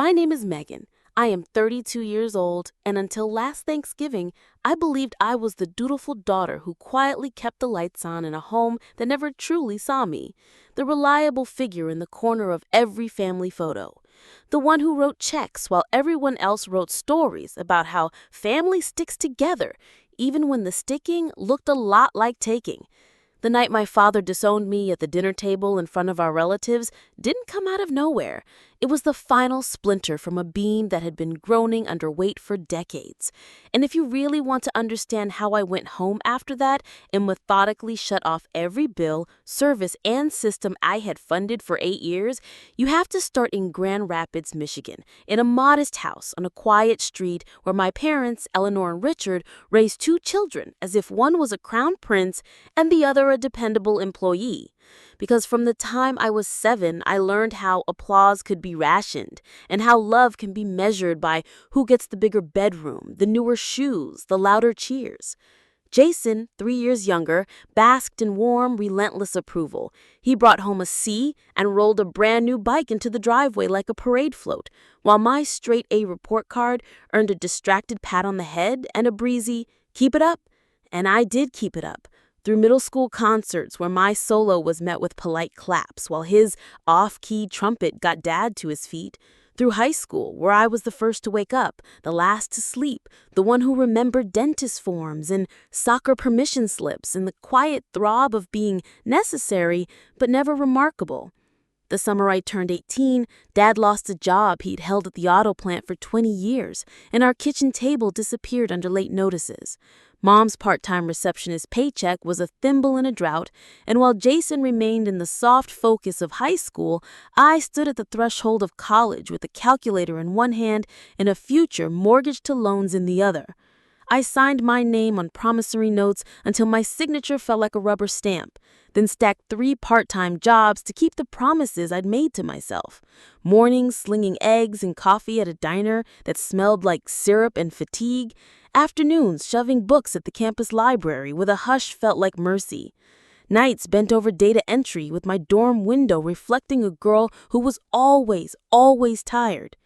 My name is Megan. I am 32 years old, and until last Thanksgiving, I believed I was the dutiful daughter who quietly kept the lights on in a home that never truly saw me, the reliable figure in the corner of every family photo, the one who wrote checks while everyone else wrote stories about how family sticks together, even when the sticking looked a lot like taking. The night my father disowned me at the dinner table in front of our relatives didn't come out of nowhere. It was the final splinter from a beam that had been groaning under weight for decades. And if you really want to understand how I went home after that and methodically shut off every bill, service, and system I had funded for 8 years, you have to start in Grand Rapids, Michigan, in a modest house on a quiet street where my parents, Eleanor and Richard, raised two children as if one was a crown prince and the other a dependable employee. Because from the time I was 7, I learned how applause could be rationed and how love can be measured by who gets the bigger bedroom, the newer shoes, the louder cheers. Jason, 3 years younger, basked in warm, relentless approval. He brought home a C and rolled a brand new bike into the driveway like a parade float, while my straight A report card earned a distracted pat on the head and a breezy, "Keep it up." And I did keep it up. Through middle school concerts where my solo was met with polite claps while his off-key trumpet got dad to his feet. Through high school where I was the first to wake up, the last to sleep, the one who remembered dentist forms and soccer permission slips and the quiet throb of being necessary but never remarkable. The summer I turned 18, Dad lost a job he'd held at the auto plant for 20 years, and our kitchen table disappeared under late notices. Mom's part-time receptionist paycheck was a thimble in a drought, and while Jason remained in the soft focus of high school, I stood at the threshold of college with a calculator in one hand and a future mortgaged to loans in the other. I signed my name on promissory notes until my signature felt like a rubber stamp, then stacked 3 part-time jobs to keep the promises I'd made to myself. Mornings slinging eggs and coffee at a diner that smelled like syrup and fatigue. Afternoons shoving books at the campus library with a hush felt like mercy. Nights bent over data entry with my dorm window reflecting a girl who was always tired.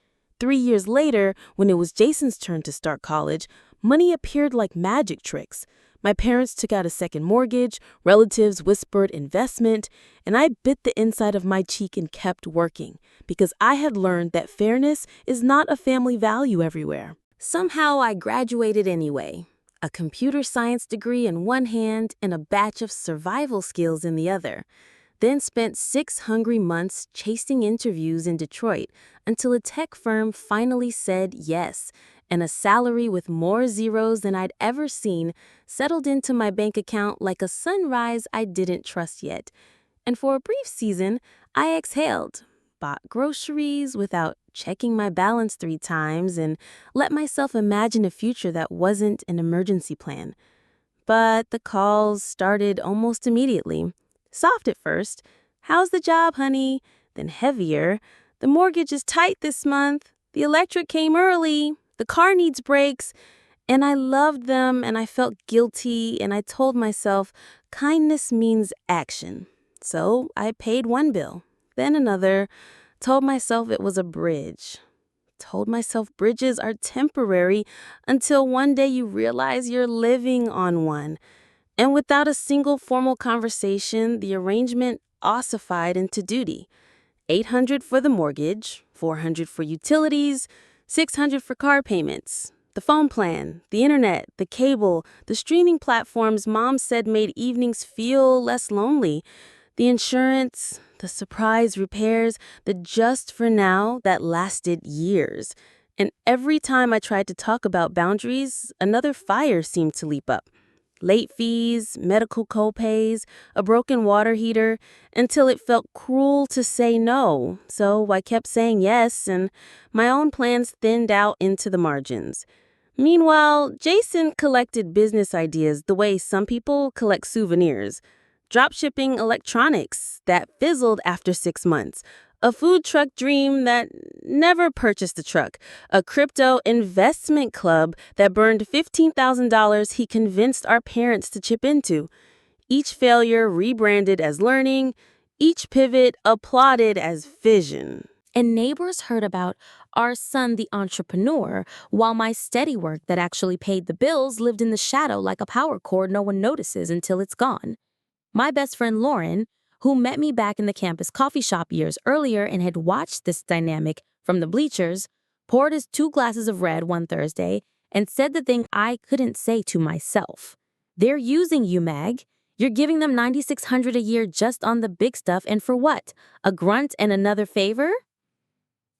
3 years later, when it was Jason's turn to start college, money appeared like magic tricks. My parents took out a second mortgage, relatives whispered investment, and I bit the inside of my cheek and kept working, because I had learned that fairness is not a family value everywhere. Somehow I graduated anyway, a computer science degree in one hand and a batch of survival skills in the other. Then spent 6 hungry months chasing interviews in Detroit until a tech firm finally said yes, and a salary with more zeros than I'd ever seen settled into my bank account like a sunrise I didn't trust yet. And for a brief season, I exhaled, bought groceries without checking my balance 3 times, and let myself imagine a future that wasn't an emergency plan. But the calls started almost immediately. Soft at first. "How's the job, honey?" Then heavier. "The mortgage is tight this month. The electric came early. The car needs brakes." And I loved them and I felt guilty and I told myself kindness means action. So I paid one bill, then another, told myself it was a bridge. Told myself bridges are temporary until one day you realize you're living on one. And without a single formal conversation, the arrangement ossified into duty. 800 for the mortgage, 400 for utilities, 600 for car payments, the phone plan, the internet, the cable, the streaming platforms Mom said made evenings feel less lonely, the insurance, the surprise repairs, the just for now that lasted years. And every time I tried to talk about boundaries, another fire seemed to leap up. Late fees, medical co-pays, a broken water heater, until it felt cruel to say no. So I kept saying yes, and my own plans thinned out into the margins. Meanwhile, Jason collected business ideas the way some people collect souvenirs. Dropshipping electronics that fizzled after 6 months. A food truck dream that never purchased a truck. A crypto investment club that burned $15,000 he convinced our parents to chip into. Each failure rebranded as learning. Each pivot applauded as vision. And neighbors heard about our son the entrepreneur, while my steady work that actually paid the bills lived in the shadow like a power cord no one notices until it's gone. My best friend Lauren, who met me back in the campus coffee shop years earlier and had watched this dynamic from the bleachers, poured us 2 glasses of red one Thursday and said the thing I couldn't say to myself. They're using you, Mag. You're giving them $9,600 a year just on the big stuff, and for what? A grunt and another favor?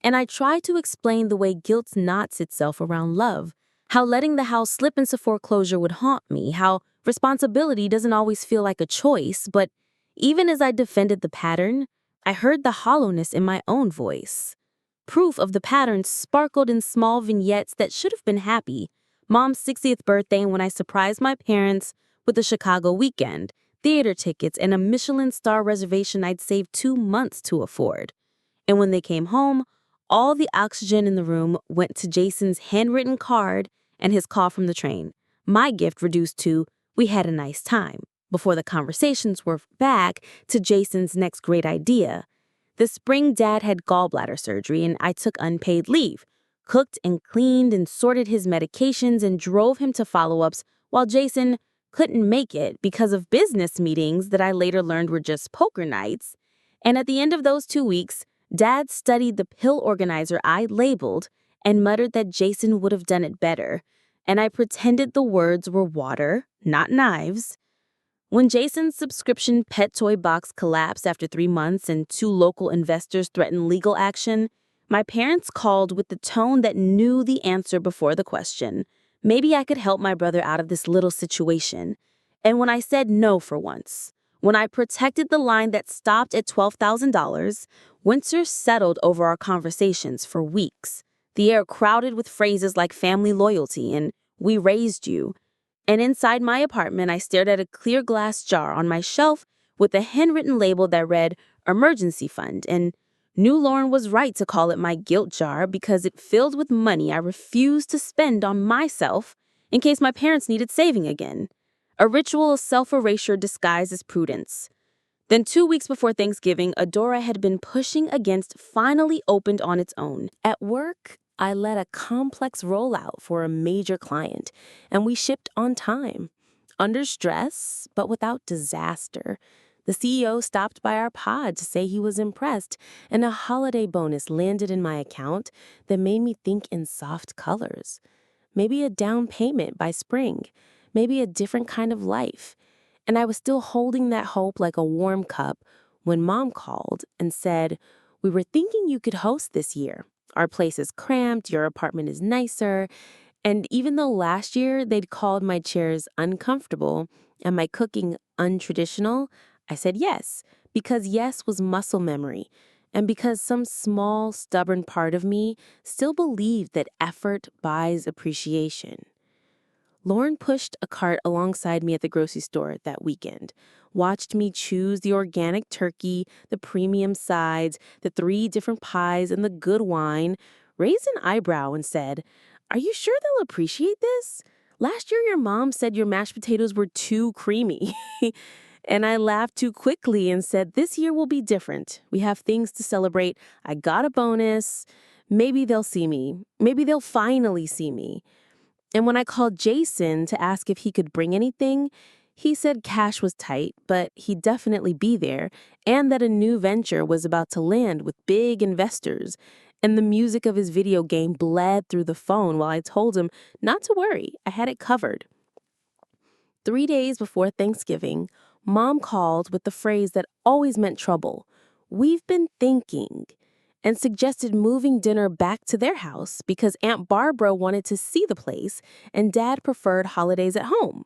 And I tried to explain the way guilt knots itself around love, how letting the house slip into foreclosure would haunt me, how responsibility doesn't always feel like a choice, but even as I defended the pattern, I heard the hollowness in my own voice. Proof of the pattern sparkled in small vignettes that should have been happy. Mom's 60th birthday and when I surprised my parents with a Chicago weekend, theater tickets, and a Michelin star reservation I'd saved 2 months to afford. And when they came home, all the oxygen in the room went to Jason's handwritten card and his call from the train. My gift reduced to, "We had a nice time," before the conversations were back to Jason's next great idea. This spring, Dad had gallbladder surgery, and I took unpaid leave, cooked and cleaned and sorted his medications and drove him to follow-ups while Jason couldn't make it because of business meetings that I later learned were just poker nights. And at the end of those 2 weeks, Dad studied the pill organizer I labeled and muttered that Jason would have done it better, and I pretended the words were water, not knives. When Jason's subscription pet toy box collapsed after 3 months and 2 local investors threatened legal action, my parents called with the tone that knew the answer before the question. Maybe I could help my brother out of this little situation. And when I said no for once, when I protected the line that stopped at $12,000, winter settled over our conversations for weeks. The air crowded with phrases like family loyalty and "we raised you." And inside my apartment, I stared at a clear glass jar on my shelf with a handwritten label that read "Emergency Fund," and knew Lauren was right to call it my guilt jar because it filled with money I refused to spend on myself in case my parents needed saving again. A ritual of self-erasure disguised as prudence. Then 2 weeks before Thanksgiving, a door I had been pushing against finally opened on its own. At work, I led a complex rollout for a major client, and we shipped on time. Under stress, but without disaster. The CEO stopped by our pod to say he was impressed, and a holiday bonus landed in my account that made me think in soft colors. Maybe a down payment by spring. Maybe a different kind of life. And I was still holding that hope like a warm cup when Mom called and said, "We were thinking you could host this year. Our place is cramped, your apartment is nicer." And even though last year they'd called my chairs uncomfortable and my cooking untraditional, I said yes, because yes was muscle memory, and because some small, stubborn part of me still believed that effort buys appreciation. Lauren pushed a cart alongside me at the grocery store that weekend, watched me choose the organic turkey, the premium sides, the 3 different pies, and the good wine, raised an eyebrow and said, "Are you sure they'll appreciate this? Last year your mom said your mashed potatoes were too creamy." And I laughed too quickly and said, "This year will be different. We have things to celebrate. I got a bonus. Maybe they'll see me. Maybe they'll finally see me." And when I called Jason to ask if he could bring anything, he said cash was tight, but he'd definitely be there, and that a new venture was about to land with big investors. And the music of his video game bled through the phone while I told him not to worry, I had it covered. 3 days before Thanksgiving, Mom called with the phrase that always meant trouble. "We've been thinking," and suggested moving dinner back to their house because Aunt Barbara wanted to see the place and Dad preferred holidays at home.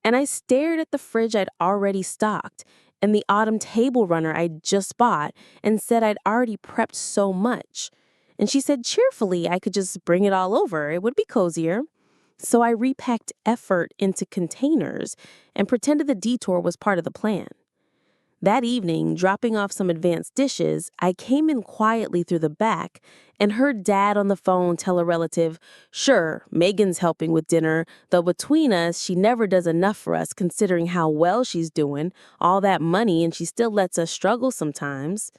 And I stared at the fridge I'd already stocked and the autumn table runner I'd just bought and said I'd already prepped so much. And she said cheerfully I could just bring it all over. It would be cozier. So I repacked effort into containers and pretended the detour was part of the plan. That evening, dropping off some advanced dishes, I came in quietly through the back and heard Dad on the phone tell a relative, "Sure, Megan's helping with dinner, though between us, she never does enough for us considering how well she's doing, all that money, and she still lets us struggle sometimes."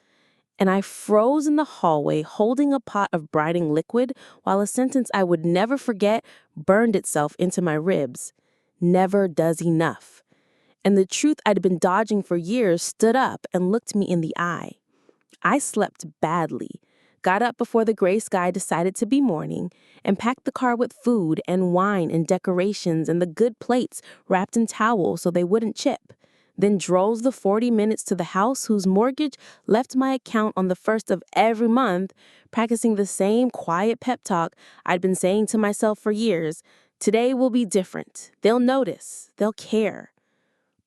And I froze in the hallway holding a pot of brighting liquid while a sentence I would never forget burned itself into my ribs. Never does enough. And the truth I'd been dodging for years stood up and looked me in the eye. I slept badly, got up before the gray sky decided to be morning, and packed the car with food and wine and decorations and the good plates wrapped in towels so they wouldn't chip. Then drove the 40 minutes to the house whose mortgage left my account on the first of every month, practicing the same quiet pep talk I'd been saying to myself for years. Today will be different. They'll notice. They'll care.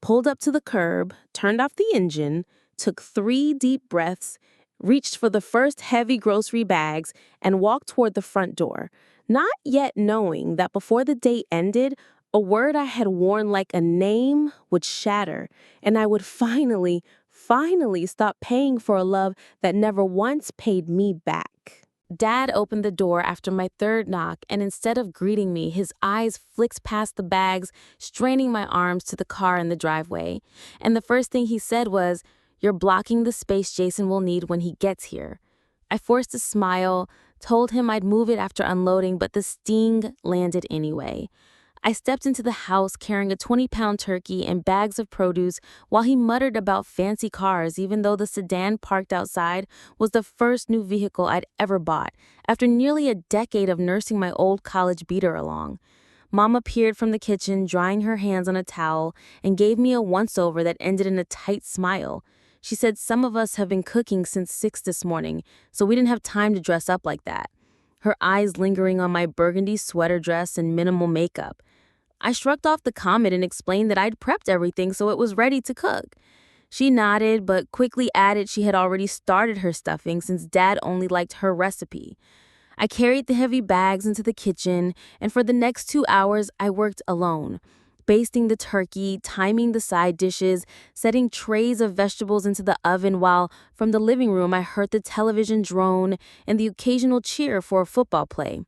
Pulled up to the curb, turned off the engine, took 3 deep breaths, reached for the first heavy grocery bags, and walked toward the front door, not yet knowing that before the day ended, a word I had worn like a name would shatter, and I would finally stop paying for a love that never once paid me back. Dad opened the door after my third knock, and instead of greeting me, his eyes flicked past the bags, straining my arms to the car in the driveway. And the first thing he said was, "You're blocking the space Jason will need when he gets here." I forced a smile, told him I'd move it after unloading, but the sting landed anyway. I stepped into the house carrying a 20-pound turkey and bags of produce while he muttered about fancy cars, even though the sedan parked outside was the first new vehicle I'd ever bought after nearly a decade of nursing my old college beater along. Mom appeared from the kitchen, drying her hands on a towel, and gave me a once-over that ended in a tight smile. She said some of us have been cooking since 6 this morning, so we didn't have time to dress up like that. Her eyes lingering on my burgundy sweater dress and minimal makeup. I shrugged off the comment and explained that I'd prepped everything so it was ready to cook. She nodded, but quickly added she had already started her stuffing since Dad only liked her recipe. I carried the heavy bags into the kitchen, and for the next 2 hours, I worked alone, basting the turkey, timing the side dishes, setting trays of vegetables into the oven while, from the living room, I heard the television drone and the occasional cheer for a football play.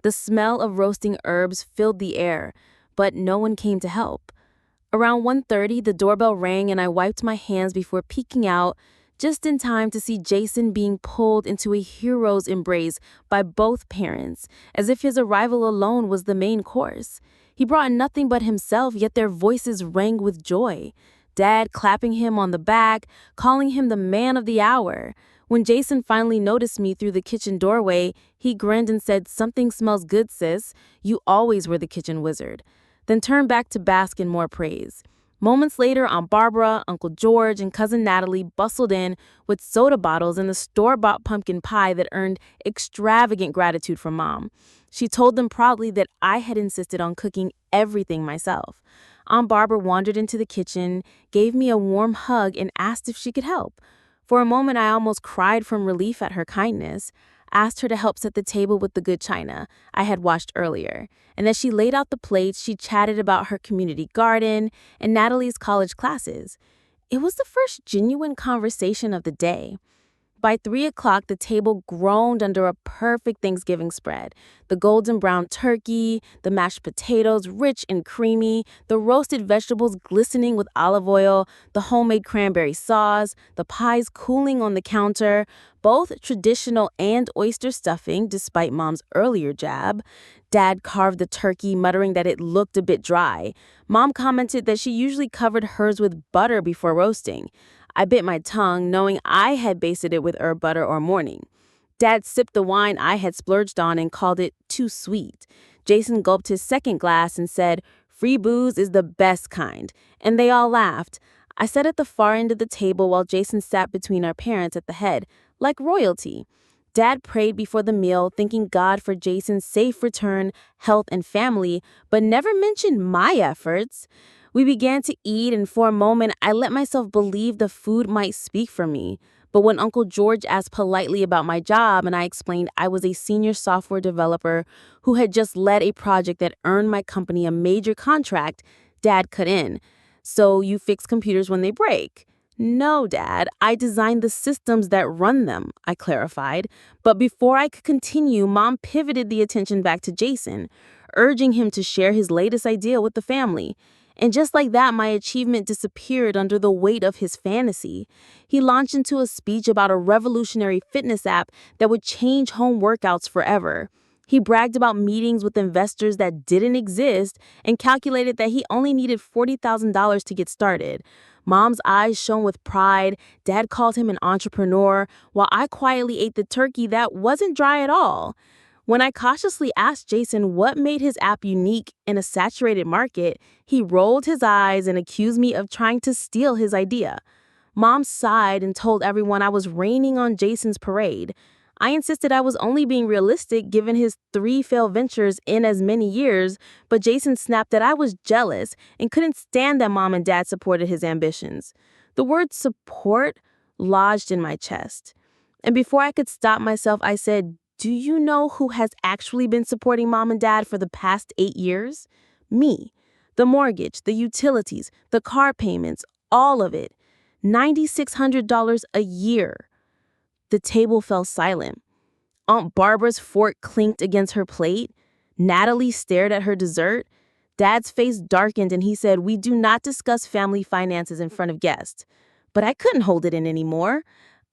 The smell of roasting herbs filled the air, but no one came to help. Around 1:30, the doorbell rang and I wiped my hands before peeking out, just in time to see Jason being pulled into a hero's embrace by both parents, as if his arrival alone was the main course. He brought nothing but himself, yet their voices rang with joy. Dad clapping him on the back, calling him the man of the hour. When Jason finally noticed me through the kitchen doorway, he grinned and said, "Something smells good, sis. You always were the kitchen wizard." Then turned back to bask in more praise. Moments later, Aunt Barbara, Uncle George, and Cousin Natalie bustled in with soda bottles and the store-bought pumpkin pie that earned extravagant gratitude from Mom. She told them proudly that I had insisted on cooking everything myself. Aunt Barbara wandered into the kitchen, gave me a warm hug, and asked if she could help. For a moment, I almost cried from relief at her kindness. Asked her to help set the table with the good china I had washed earlier. And as she laid out the plates, she chatted about her community garden and Natalie's college classes. It was the first genuine conversation of the day. By 3 o'clock, the table groaned under a perfect Thanksgiving spread. The golden brown turkey, the mashed potatoes rich and creamy, the roasted vegetables glistening with olive oil, the homemade cranberry sauce, the pies cooling on the counter, both traditional and oyster stuffing despite Mom's earlier jab. Dad carved the turkey, muttering that it looked a bit dry. Mom commented that she usually covered hers with butter before roasting. I bit my tongue, knowing I had basted it with herb butter or morning. Dad sipped the wine I had splurged on and called it too sweet. Jason gulped his second glass and said, "Free booze is the best kind," and they all laughed. I sat at the far end of the table while Jason sat between our parents at the head, like royalty. Dad prayed before the meal, thanking God for Jason's safe return, health, and family, but never mentioned my efforts. We began to eat, and for a moment, I let myself believe the food might speak for me. But when Uncle George asked politely about my job and I explained I was a senior software developer who had just led a project that earned my company a major contract, Dad cut in. "So you fix computers when they break?" "No, Dad, I designed the systems that run them," I clarified. But before I could continue, Mom pivoted the attention back to Jason, urging him to share his latest idea with the family. And just like that, my achievement disappeared under the weight of his fantasy. He launched into a speech about a revolutionary fitness app that would change home workouts forever. He bragged about meetings with investors that didn't exist and calculated that he only needed $40,000 to get started. Mom's eyes shone with pride. Dad called him an entrepreneur, while I quietly ate the turkey that wasn't dry at all. When I cautiously asked Jason what made his app unique in a saturated market, he rolled his eyes and accused me of trying to steal his idea. Mom sighed and told everyone I was raining on Jason's parade. I insisted I was only being realistic given his 3 failed ventures in as many years, but Jason snapped that I was jealous and couldn't stand that Mom and Dad supported his ambitions. The word support lodged in my chest. And before I could stop myself, I said, "Do you know who has actually been supporting Mom and Dad for the past 8 years? Me. The mortgage, the utilities, the car payments, all of it. $9,600 a year." The table fell silent. Aunt Barbara's fork clinked against her plate. Natalie stared at her dessert. Dad's face darkened and he said, "We do not discuss family finances in front of guests." But I couldn't hold it in anymore.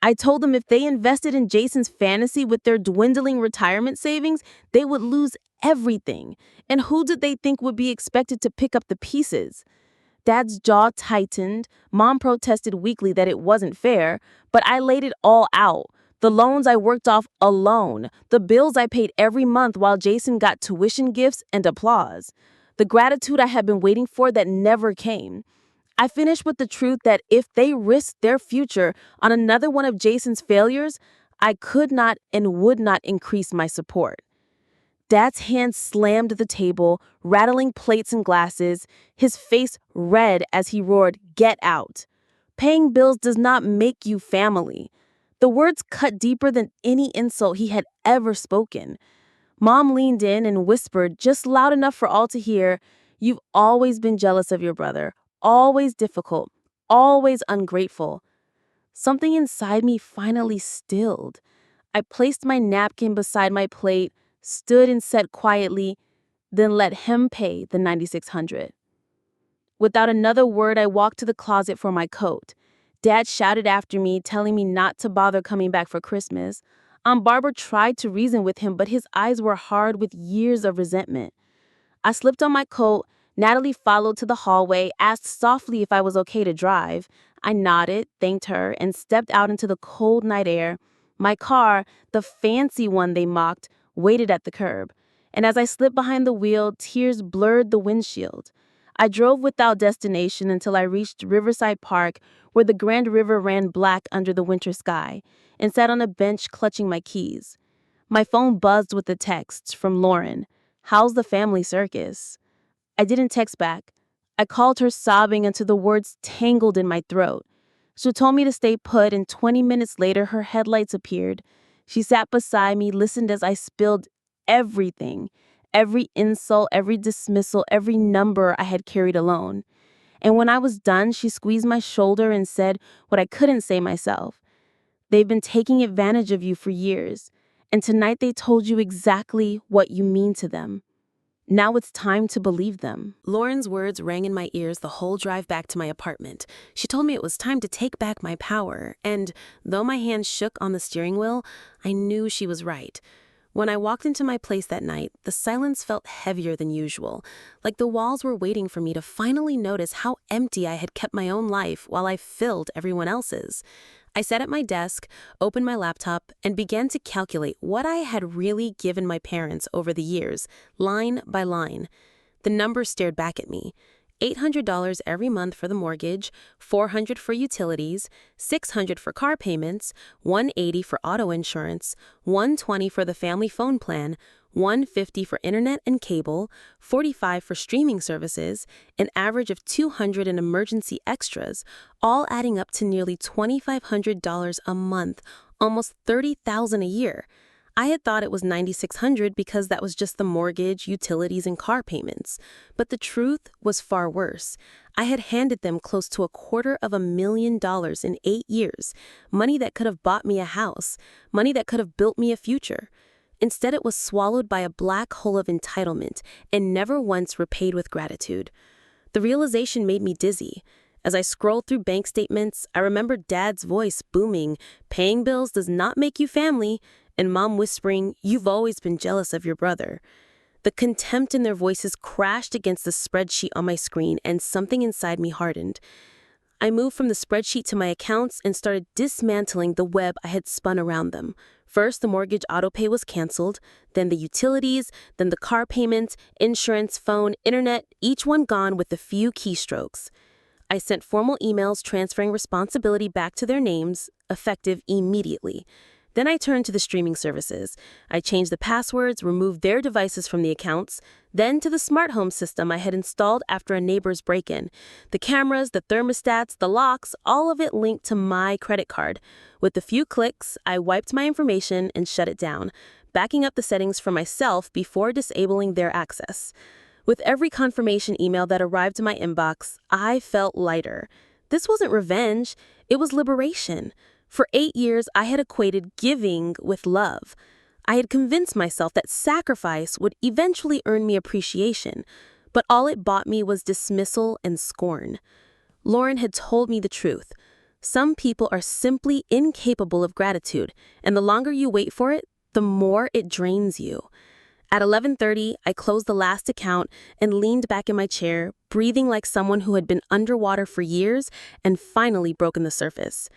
I told them if they invested in Jason's fantasy with their dwindling retirement savings, they would lose everything. And who did they think would be expected to pick up the pieces? Dad's jaw tightened. Mom protested weakly that it wasn't fair, but I laid it all out. The loans I worked off alone, the bills I paid every month while Jason got tuition gifts and applause, the gratitude I had been waiting for that never came. I finished with the truth that if they risked their future on another one of Jason's failures, I could not and would not increase my support. Dad's hand slammed the table, rattling plates and glasses, his face red as he roared, "Get out. Paying bills does not make you family." The words cut deeper than any insult he had ever spoken. Mom leaned in and whispered, just loud enough for all to hear, "You've always been jealous of your brother, always difficult, always ungrateful." Something inside me finally stilled. I placed my napkin beside my plate, stood and said quietly, "Then let him pay the $9,600. Without another word, I walked to the closet for my coat. Dad shouted after me, telling me not to bother coming back for Christmas. Aunt Barbara tried to reason with him, but his eyes were hard with years of resentment. I slipped on my coat. Natalie followed to the hallway, asked softly if I was okay to drive. I nodded, thanked her, and stepped out into the cold night air. My car, the fancy one they mocked, waited at the curb. And as I slipped behind the wheel, tears blurred the windshield. I drove without destination until I reached Riverside Park, where the Grand River ran black under the winter sky, and sat on a bench clutching my keys. My phone buzzed with a text from Lauren. "How's the family circus?" I didn't text back. I called her sobbing until the words tangled in my throat. She told me to stay put, and 20 minutes later, her headlights appeared. She sat beside me, listened as I spilled everything, every insult, every dismissal, every number I had carried alone. And when I was done, she squeezed my shoulder and said what I couldn't say myself. "They've been taking advantage of you for years, and tonight they told you exactly what you mean to them. Now it's time to believe them." Lauren's words rang in my ears the whole drive back to my apartment. She told me it was time to take back my power, and though my hands shook on the steering wheel, I knew she was right. When I walked into my place that night, the silence felt heavier than usual, like the walls were waiting for me to finally notice how empty I had kept my own life while I filled everyone else's. I sat at my desk, opened my laptop, and began to calculate what I had really given my parents over the years, line by line. The numbers stared back at me. $800 every month for the mortgage, $400 for utilities, $600 for car payments, $180 for auto insurance, $120 for the family phone plan, $150 for internet and cable, $45 for streaming services, an average of $200 in emergency extras, all adding up to nearly $2,500 a month, almost $30,000 a year. I had thought it was $9,600 because that was just the mortgage, utilities, and car payments. But the truth was far worse. I had handed them close to $250,000 in 8 years, money that could have bought me a house, money that could have built me a future. Instead, it was swallowed by a black hole of entitlement and never once repaid with gratitude. The realization made me dizzy. As I scrolled through bank statements, I remembered Dad's voice booming, "Paying bills does not make you family," and Mom whispering, "You've always been jealous of your brother." The contempt in their voices crashed against the spreadsheet on my screen, and something inside me hardened. I moved from the spreadsheet to my accounts and started dismantling the web I had spun around them. First, the mortgage autopay was canceled, then the utilities, then the car payments, insurance, phone, internet, each one gone with a few keystrokes. I sent formal emails transferring responsibility back to their names, effective immediately. Then I turned to the streaming services. I changed the passwords, removed their devices from the accounts, then to the smart home system I had installed after a neighbor's break-in. The cameras, the thermostats, the locks, all of it linked to my credit card. With a few clicks, I wiped my information and shut it down, backing up the settings for myself before disabling their access. With every confirmation email that arrived in my inbox, I felt lighter. This wasn't revenge, it was liberation. For 8 years, I had equated giving with love. I had convinced myself that sacrifice would eventually earn me appreciation, but all it bought me was dismissal and scorn. Lauren had told me the truth. Some people are simply incapable of gratitude, and the longer you wait for it, the more it drains you. At 11:30, I closed the last account and leaned back in my chair, breathing like someone who had been underwater for years and finally broken the surface.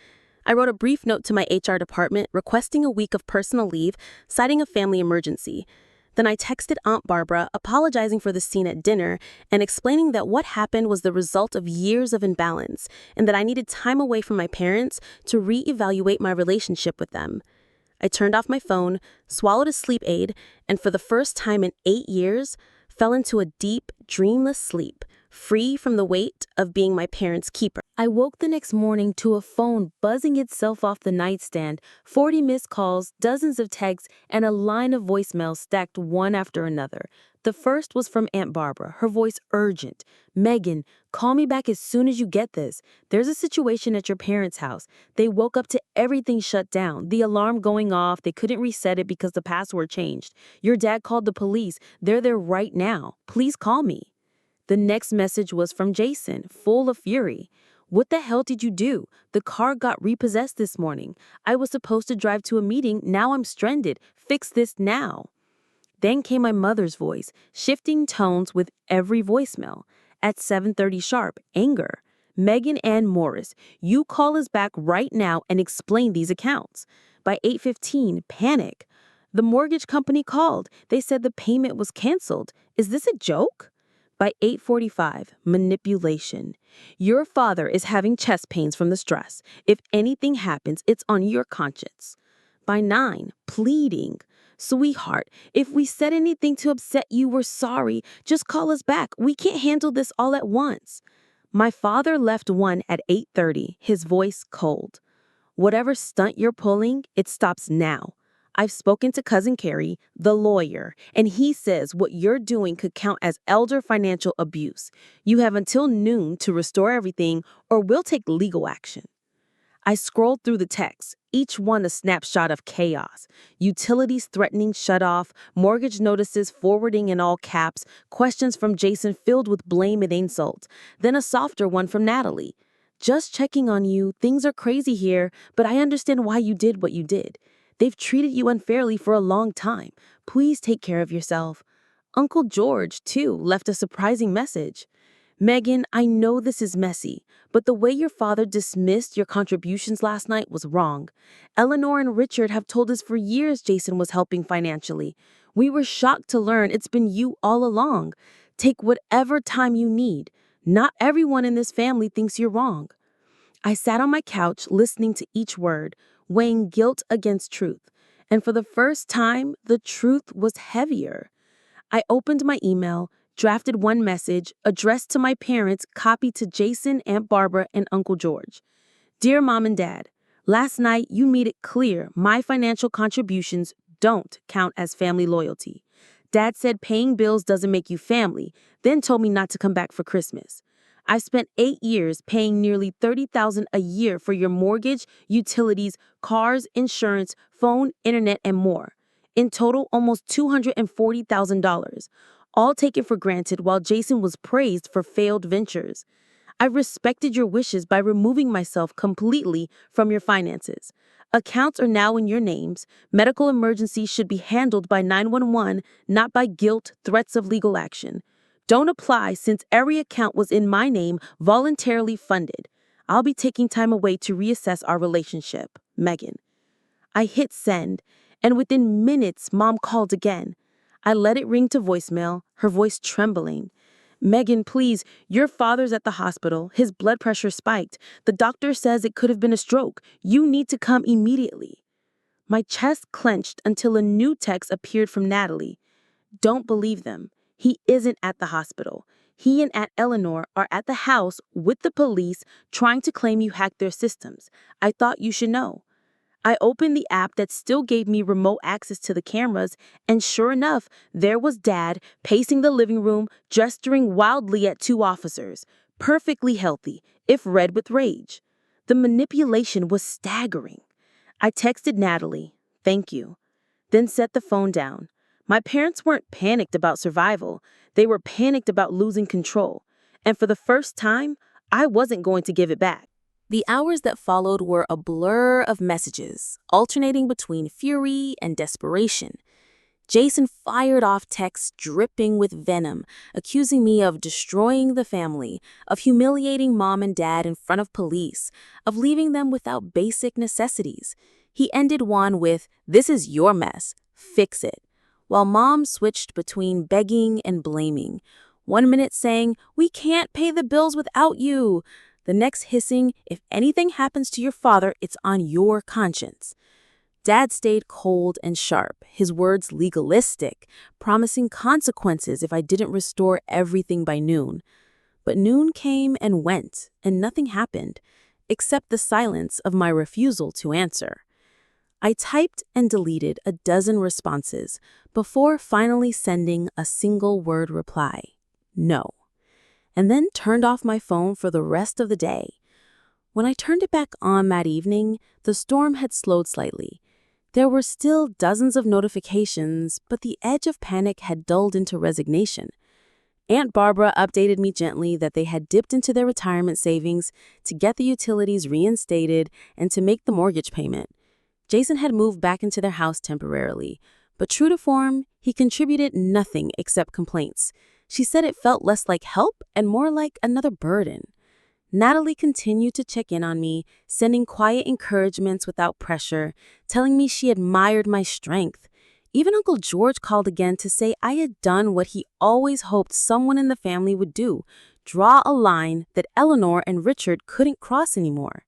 I wrote a brief note to my HR department requesting a week of personal leave, citing a family emergency. Then I texted Aunt Barbara apologizing for the scene at dinner and explaining that what happened was the result of years of imbalance and that I needed time away from my parents to reevaluate my relationship with them. I turned off my phone, swallowed a sleep aid, and for the first time in 8 years, fell into a deep, dreamless sleep, free from the weight of being my parents' keeper. I woke the next morning to a phone buzzing itself off the nightstand, 40 missed calls, dozens of texts, and a line of voicemails stacked one after another. The first was from Aunt Barbara, her voice urgent. "Megan, call me back as soon as you get this. There's a situation at your parents' house. They woke up to everything shut down, the alarm going off, they couldn't reset it because the password changed. Your dad called the police. They're there right now. Please call me." The next message was from Jason, full of fury. "What the hell did you do? The car got repossessed this morning. I was supposed to drive to a meeting. Now I'm stranded. Fix this now." Then came my mother's voice, shifting tones with every voicemail. At 7:30 sharp, anger. "Megan Ann Morris, you call us back right now and explain these accounts." By 8:15, panic. "The mortgage company called. They said the payment was canceled. Is this a joke?" By 8:45, manipulation. "Your father is having chest pains from the stress. If anything happens, it's on your conscience." By 9, pleading. "Sweetheart, if we said anything to upset you, we're sorry. Just call us back. We can't handle this all at once." My father left one at 8:30, his voice cold. "Whatever stunt you're pulling, it stops now. I've spoken to Cousin Carrie, the lawyer, and he says what you're doing could count as elder financial abuse. You have until noon to restore everything, or we'll take legal action." I scrolled through the texts, each one a snapshot of chaos. Utilities threatening shutoff, mortgage notices forwarding in all caps, questions from Jason filled with blame and insult. Then a softer one from Natalie. "Just checking on you, things are crazy here, but I understand why you did what you did. They've treated you unfairly for a long time. Please take care of yourself." Uncle George, too, left a surprising message. "Megan, I know this is messy, but the way your father dismissed your contributions last night was wrong. Eleanor and Richard have told us for years Jason was helping financially. We were shocked to learn it's been you all along. Take whatever time you need. Not everyone in this family thinks you're wrong." I sat on my couch listening to each word, weighing guilt against truth. And for the first time, the truth was heavier. I opened my email, drafted one message, addressed to my parents, copied to Jason, Aunt Barbara, and Uncle George. "Dear Mom and Dad, last night you made it clear my financial contributions don't count as family loyalty. Dad said paying bills doesn't make you family, then told me not to come back for Christmas. I've spent 8 years paying nearly $30,000 a year for your mortgage, utilities, cars, insurance, phone, internet, and more. In total, almost $240,000. all taken for granted while Jason was praised for failed ventures. I respected your wishes by removing myself completely from your finances. Accounts are now in your names. Medical emergencies should be handled by 911, not by guilt, threats of legal action. Don't apply since every account was in my name, voluntarily funded. I'll be taking time away to reassess our relationship. Megan. I hit send, and within minutes, Mom called again. I let it ring to voicemail, her voice trembling. Megan, please, your father's at the hospital. His blood pressure spiked. The doctor says it could have been a stroke. You need to come immediately. My chest clenched until a new text appeared from Natalie. Don't believe them. He isn't at the hospital. He and Aunt Eleanor are at the house with the police trying to claim you hacked their systems. I thought you should know. I opened the app that still gave me remote access to the cameras, and sure enough, there was Dad pacing the living room, gesturing wildly at two officers, perfectly healthy, if red with rage. The manipulation was staggering. I texted Natalie, "Thank you," then set the phone down. My parents weren't panicked about survival. They were panicked about losing control. And for the first time, I wasn't going to give it back. The hours that followed were a blur of messages, alternating between fury and desperation. Jason fired off texts dripping with venom, accusing me of destroying the family, of humiliating Mom and Dad in front of police, of leaving them without basic necessities. He ended one with, "This is your mess. Fix it," while Mom switched between begging and blaming. 1 minute saying, "We can't pay the bills without you." The next hissing, "If anything happens to your father, it's on your conscience." Dad stayed cold and sharp, his words legalistic, promising consequences if I didn't restore everything by noon. But noon came and went, and nothing happened, except the silence of my refusal to answer. I typed and deleted a dozen responses before finally sending a single word reply, "No," and then turned off my phone for the rest of the day. When I turned it back on that evening, the storm had slowed slightly. There were still dozens of notifications, but the edge of panic had dulled into resignation. Aunt Barbara updated me gently that they had dipped into their retirement savings to get the utilities reinstated and to make the mortgage payment. Jason had moved back into their house temporarily, but true to form, he contributed nothing except complaints. She said it felt less like help and more like another burden. Natalie continued to check in on me, sending quiet encouragements without pressure, telling me she admired my strength. Even Uncle George called again to say I had done what he always hoped someone in the family would do, draw a line that Eleanor and Richard couldn't cross anymore.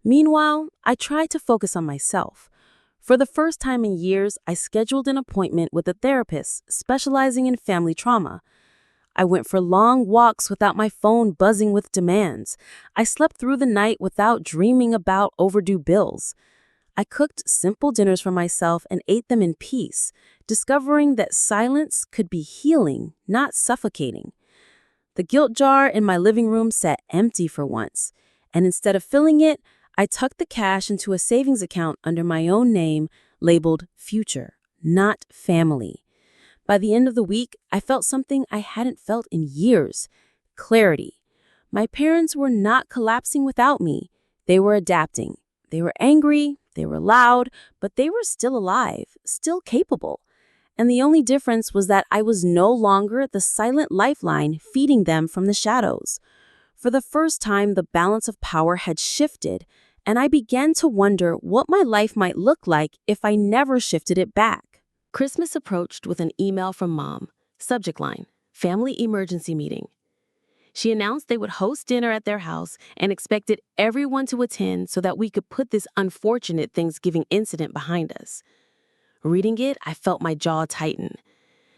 Meanwhile, I tried to focus on myself. For the first time in years, I scheduled an appointment with a therapist specializing in family trauma. I went for long walks without my phone buzzing with demands. I slept through the night without dreaming about overdue bills. I cooked simple dinners for myself and ate them in peace, discovering that silence could be healing, not suffocating. The guilt jar in my living room sat empty for once, and instead of filling it, I tucked the cash into a savings account under my own name, labeled Future, not Family. By the end of the week, I felt something I hadn't felt in years: clarity. My parents were not collapsing without me. They were adapting. They were angry, they were loud, but they were still alive, still capable. And the only difference was that I was no longer the silent lifeline feeding them from the shadows. For the first time, the balance of power had shifted, and I began to wonder what my life might look like if I never shifted it back. Christmas approached with an email from Mom. Subject line, "Family Emergency Meeting." She announced they would host dinner at their house and expected everyone to attend so that we could put this unfortunate Thanksgiving incident behind us. Reading it, I felt my jaw tighten.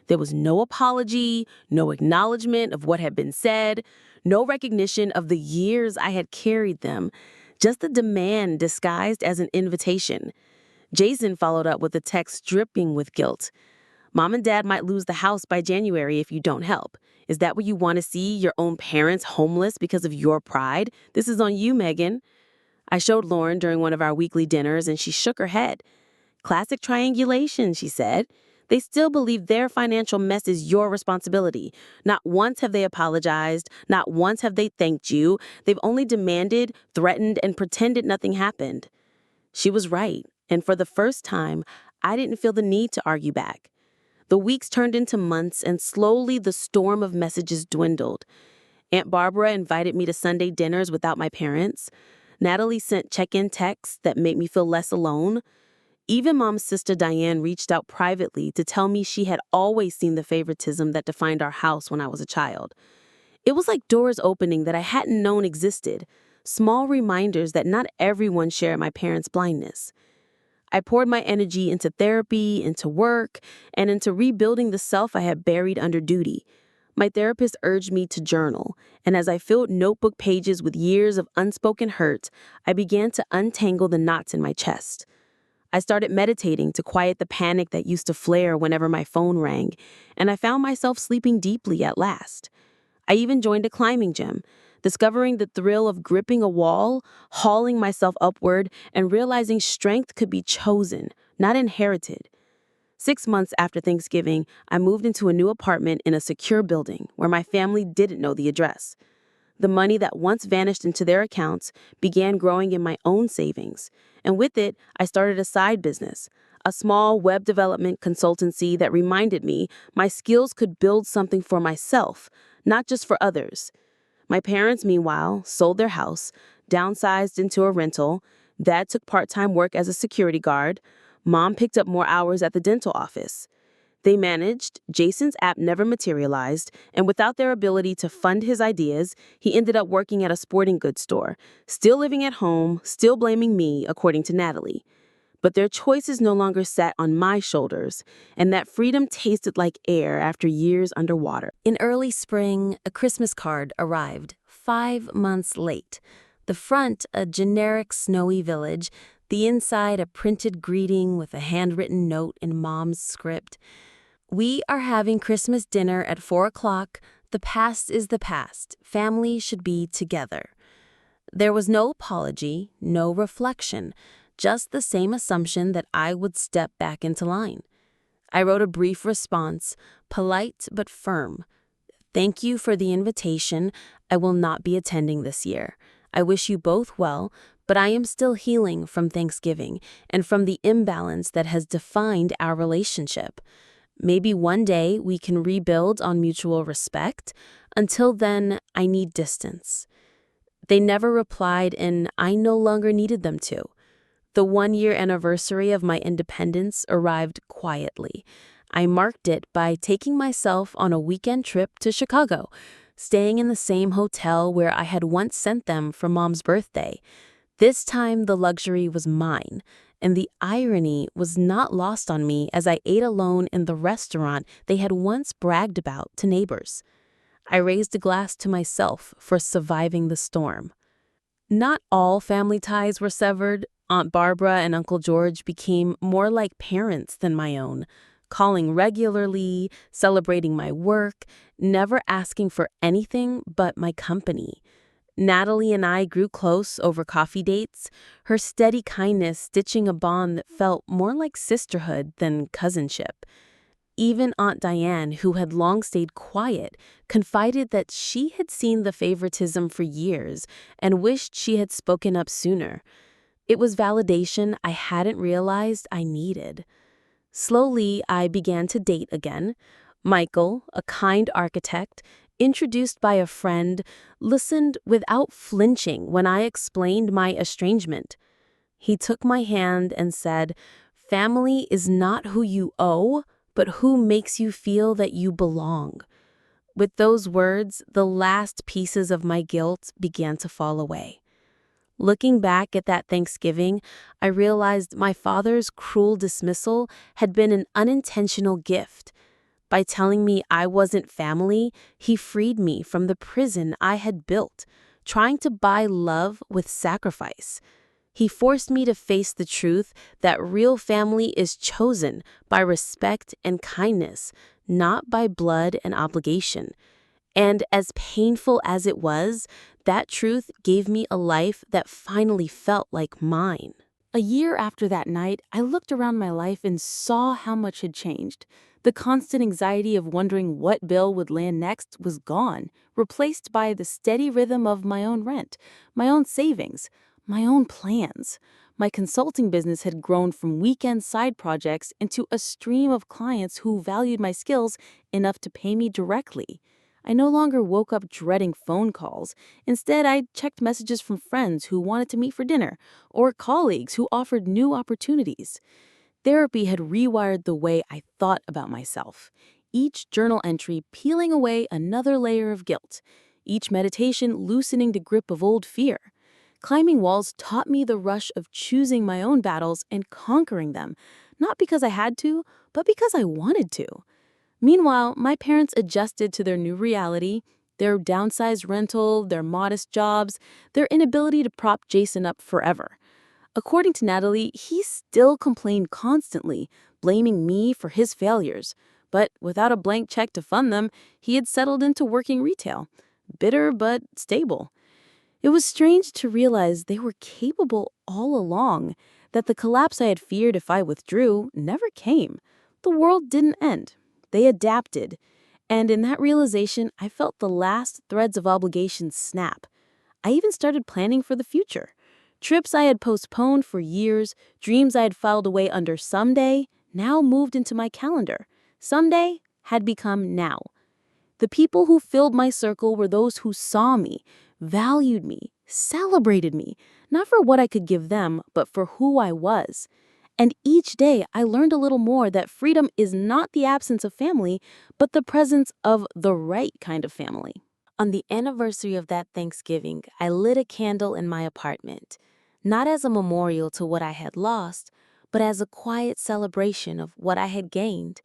There was no apology, no acknowledgement of what had been said, no recognition of the years I had carried them, just a demand disguised as an invitation. Jason followed up with a text dripping with guilt. "Mom and Dad might lose the house by January if you don't help. Is that what you want to see, your own parents homeless because of your pride? This is on you, Megan." I showed Lauren during one of our weekly dinners, and she shook her head. "Classic triangulation," she said. They still believe their financial mess is your responsibility. Not once have they apologized, not once have they thanked you. They've only demanded, threatened, and pretended nothing happened. She was right, and for the first time, I didn't feel the need to argue back. The weeks turned into months, and slowly the storm of messages dwindled. Aunt Barbara invited me to Sunday dinners without my parents. Natalie sent check-in texts that made me feel less alone. Even Mom's sister Diane reached out privately to tell me she had always seen the favoritism that defined our house when I was a child. It was like doors opening that I hadn't known existed, small reminders that not everyone shared my parents' blindness. I poured my energy into therapy, into work, and into rebuilding the self I had buried under duty. My therapist urged me to journal, and as I filled notebook pages with years of unspoken hurt, I began to untangle the knots in my chest. I started meditating to quiet the panic that used to flare whenever my phone rang, and I found myself sleeping deeply at last. I even joined a climbing gym, discovering the thrill of gripping a wall, hauling myself upward, and realizing strength could be chosen, not inherited. 6 months after Thanksgiving, I moved into a new apartment in a secure building where my family didn't know the address. The money that once vanished into their accounts began growing in my own savings, and with it, I started a side business, a small web development consultancy that reminded me my skills could build something for myself, not just for others. My parents, meanwhile, sold their house, downsized into a rental. Dad took part-time work as a security guard. Mom picked up more hours at the dental office. They managed, Jason's app never materialized, and without their ability to fund his ideas, he ended up working at a sporting goods store, still living at home, still blaming me, according to Natalie. But their choices no longer sat on my shoulders, and that freedom tasted like air after years underwater. In early spring, a Christmas card arrived, 5 months late. The front, a generic snowy village, the inside, a printed greeting with a handwritten note in Mom's script. We are having Christmas dinner at 4 o'clock. The past is the past. Family should be together. There was no apology, no reflection, just the same assumption that I would step back into line. I wrote a brief response, polite but firm. Thank you for the invitation. I will not be attending this year. I wish you both well, but I am still healing from Thanksgiving and from the imbalance that has defined our relationship. Maybe one day we can rebuild on mutual respect. Until then, I need distance. They never replied, and I no longer needed them to. The 1-year anniversary of my independence arrived quietly. I marked it by taking myself on a weekend trip to Chicago, staying in the same hotel where I had once sent them for Mom's birthday. This time the luxury was mine, and the irony was not lost on me as I ate alone in the restaurant they had once bragged about to neighbors. I raised a glass to myself for surviving the storm. Not all family ties were severed. Aunt Barbara and Uncle George became more like parents than my own, calling regularly, celebrating my work, never asking for anything but my company. Natalie and I grew close over coffee dates, her steady kindness stitching a bond that felt more like sisterhood than cousinship. Even Aunt Diane, who had long stayed quiet, confided that she had seen the favoritism for years and wished she had spoken up sooner. It was validation I hadn't realized I needed. Slowly, I began to date again. Michael, a kind architect, introduced by a friend, listened without flinching when I explained my estrangement. He took my hand and said, "Family is not who you owe, but who makes you feel that you belong." With those words, the last pieces of my guilt began to fall away. Looking back at that Thanksgiving, I realized my father's cruel dismissal had been an unintentional gift. By telling me I wasn't family, he freed me from the prison I had built, trying to buy love with sacrifice. He forced me to face the truth that real family is chosen by respect and kindness, not by blood and obligation. And as painful as it was, that truth gave me a life that finally felt like mine. A year after that night, I looked around my life and saw how much had changed. The constant anxiety of wondering what bill would land next was gone, replaced by the steady rhythm of my own rent, my own savings, my own plans. My consulting business had grown from weekend side projects into a stream of clients who valued my skills enough to pay me directly. I no longer woke up dreading phone calls. Instead, I checked messages from friends who wanted to meet for dinner or colleagues who offered new opportunities. Therapy had rewired the way I thought about myself, each journal entry peeling away another layer of guilt, each meditation loosening the grip of old fear. Climbing walls taught me the rush of choosing my own battles and conquering them, not because I had to, but because I wanted to. Meanwhile, my parents adjusted to their new reality, their downsized rental, their modest jobs, their inability to prop Jason up forever. According to Natalie, he still complained constantly, blaming me for his failures. But without a blank check to fund them, he had settled into working retail. Bitter but stable. It was strange to realize they were capable all along, that the collapse I had feared if I withdrew never came. The world didn't end. They adapted. And in that realization, I felt the last threads of obligation snap. I even started planning for the future. Trips I had postponed for years, dreams I had filed away under someday, now moved into my calendar. Someday had become now. The people who filled my circle were those who saw me, valued me, celebrated me, not for what I could give them, but for who I was. And each day I learned a little more that freedom is not the absence of family, but the presence of the right kind of family. On the anniversary of that Thanksgiving, I lit a candle in my apartment, not as a memorial to what I had lost, but as a quiet celebration of what I had gained: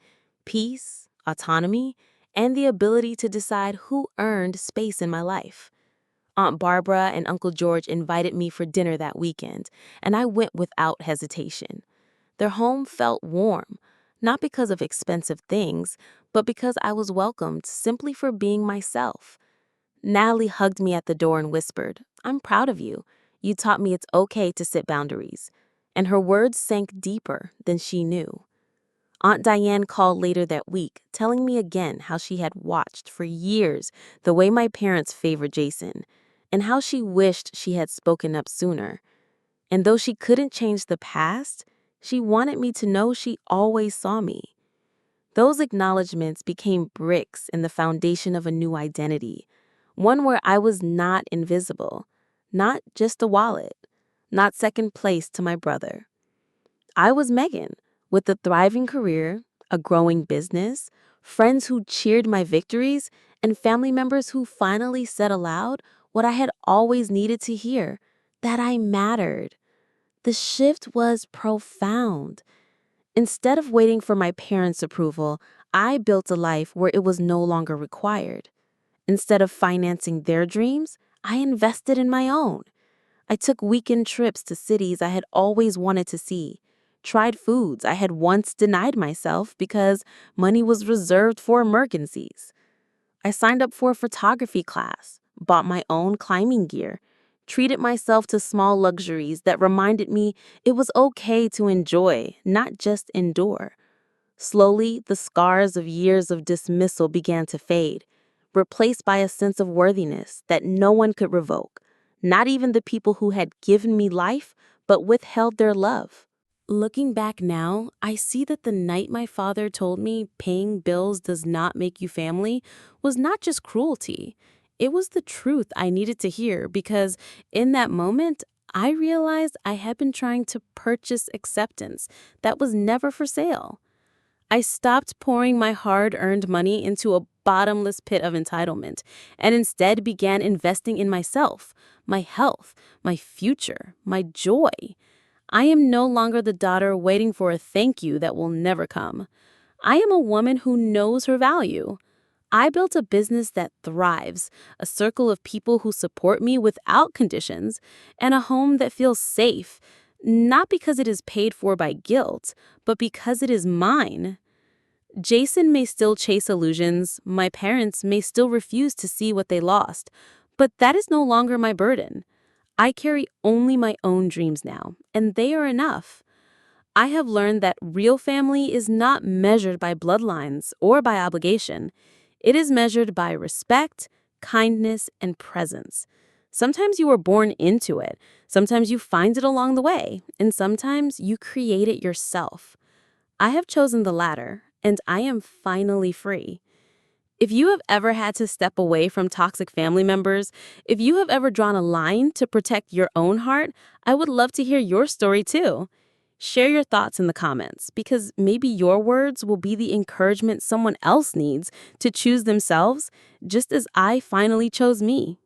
peace, autonomy, and the ability to decide who earned space in my life. Aunt Barbara and Uncle George invited me for dinner that weekend, and I went without hesitation. Their home felt warm, not because of expensive things, but because I was welcomed simply for being myself. Natalie hugged me at the door and whispered, "I'm proud of you. You taught me it's okay to set boundaries." And her words sank deeper than she knew. Aunt Diane called later that week, telling me again how she had watched for years the way my parents favored Jason, and how she wished she had spoken up sooner. And though she couldn't change the past, she wanted me to know she always saw me. Those acknowledgments became bricks in the foundation of a new identity, one where I was not invisible, not just a wallet, not second place to my brother. I was Megan, with a thriving career, a growing business, friends who cheered my victories, and family members who finally said aloud what I had always needed to hear: that I mattered. The shift was profound. Instead of waiting for my parents' approval, I built a life where it was no longer required. Instead of financing their dreams, I invested in my own. I took weekend trips to cities I had always wanted to see, tried foods I had once denied myself because money was reserved for emergencies. I signed up for a photography class, bought my own climbing gear, treated myself to small luxuries that reminded me it was okay to enjoy, not just endure. Slowly, the scars of years of dismissal began to fade, replaced by a sense of worthiness that no one could revoke, not even the people who had given me life but withheld their love. Looking back now, I see that the night my father told me paying bills does not make you family was not just cruelty. It was the truth I needed to hear, because in that moment, I realized I had been trying to purchase acceptance that was never for sale. I stopped pouring my hard-earned money into a bottomless pit of entitlement and instead began investing in myself, my health, my future, my joy. I am no longer the daughter waiting for a thank you that will never come. I am a woman who knows her value. I built a business that thrives, a circle of people who support me without conditions, and a home that feels safe, not because it is paid for by guilt, but because it is mine. Jason may still chase illusions, my parents may still refuse to see what they lost, but that is no longer my burden. I carry only my own dreams now, and they are enough. I have learned that real family is not measured by bloodlines or by obligation. It is measured by respect, kindness, and presence. Sometimes you were born into it, sometimes you find it along the way, and sometimes you create it yourself. I have chosen the latter, and I am finally free. If you have ever had to step away from toxic family members, if you have ever drawn a line to protect your own heart, I would love to hear your story too. Share your thoughts in the comments because maybe your words will be the encouragement someone else needs to choose themselves, just as I finally chose me.